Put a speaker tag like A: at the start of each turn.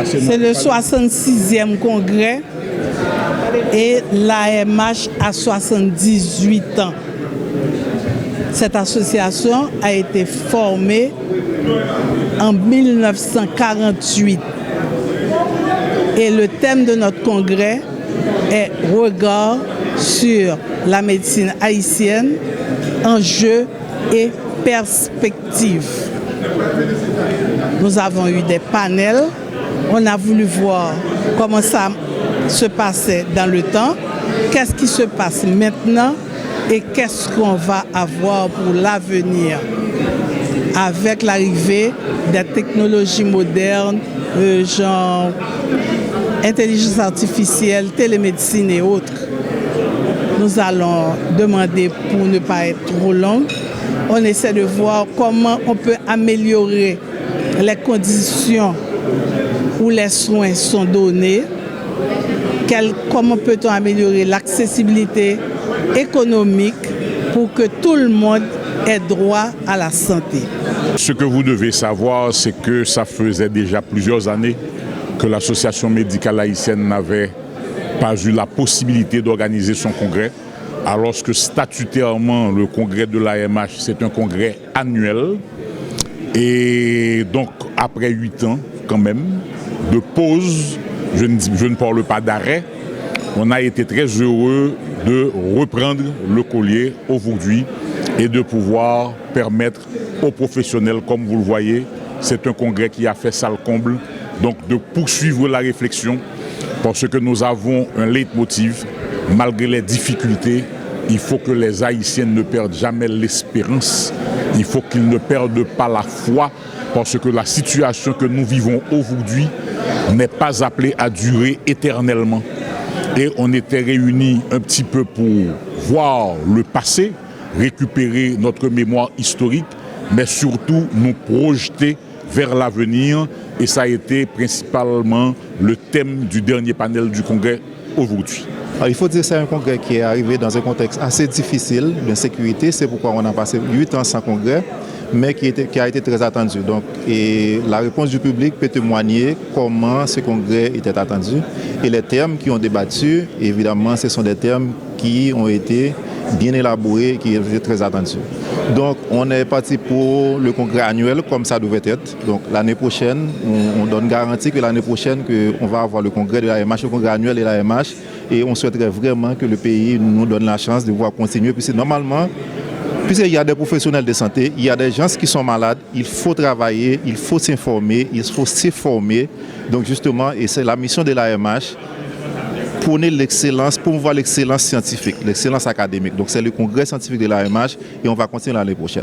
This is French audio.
A: C'est le 66e congrès et l'AMH a 78 ans. Cette association a été formée en 1948 et le thème de notre congrès est regard sur la médecine haïtienne, enjeux et perspectives. Nous avons eu des panels, on a voulu voir comment ça se passait dans le temps, qu'est-ce qui se passe maintenant et qu'est-ce qu'on va avoir pour l'avenir avec l'arrivée des technologies modernes, genre intelligence artificielle, télémédecine et autres. Nous allons demander, pour ne pas être trop long, on essaie de voir comment on peut améliorer les conditions où les soins sont donnés, comment peut-on améliorer l'accessibilité économique pour que tout le monde ait droit à la santé.
B: Ce que vous devez savoir, c'est que ça faisait déjà plusieurs années que l'Association médicale haïtienne n'avait pas eu la possibilité d'organiser son congrès, alors que statutairement, le congrès de l'AMH, c'est un congrès annuel. Et donc, après 8 ans, quand même, de pause, je ne parle pas d'arrêt, on a été très heureux de reprendre le collier aujourd'hui et de pouvoir permettre aux professionnels, comme vous le voyez, c'est un congrès qui a fait salle comble, donc de poursuivre la réflexion parce que nous avons un leitmotiv, malgré les difficultés, il faut que les Haïtiens ne perdent jamais l'espérance, il faut qu'ils ne perdent pas la foi parce que la situation que nous vivons aujourd'hui n'est pas appelée à durer éternellement. Et on était réunis un petit peu pour voir le passé, récupérer notre mémoire historique, mais surtout nous projeter vers l'avenir. Et ça a été principalement le thème du dernier panel du congrès aujourd'hui.
C: Il faut dire que c'est un congrès qui est arrivé dans un contexte assez difficile d'insécurité. C'est pourquoi on a passé 8 ans sans congrès, mais qui a été très attendu. Donc, et la réponse du public peut témoigner comment ce congrès était attendu. Et les termes qui ont débattu, évidemment, ce sont des termes qui ont été bien élaborés, qui étaient très attendus. Donc, on est parti pour le congrès annuel comme ça devait être. Donc, l'année prochaine, on donne garantie que l'année prochaine, on va avoir le congrès de l'AMH, le congrès annuel de l'AMH. Et on souhaiterait vraiment que le pays nous donne la chance de pouvoir continuer. Puisque normalement, puisqu'il y a des professionnels de santé, il y a des gens qui sont malades, il faut travailler, il faut s'informer, il faut se former. Donc justement, et c'est la mission de l'AMH, prôner l'excellence, promouvoir l'excellence scientifique, l'excellence académique. Donc c'est le congrès scientifique de l'AMH et on va continuer l'année prochaine.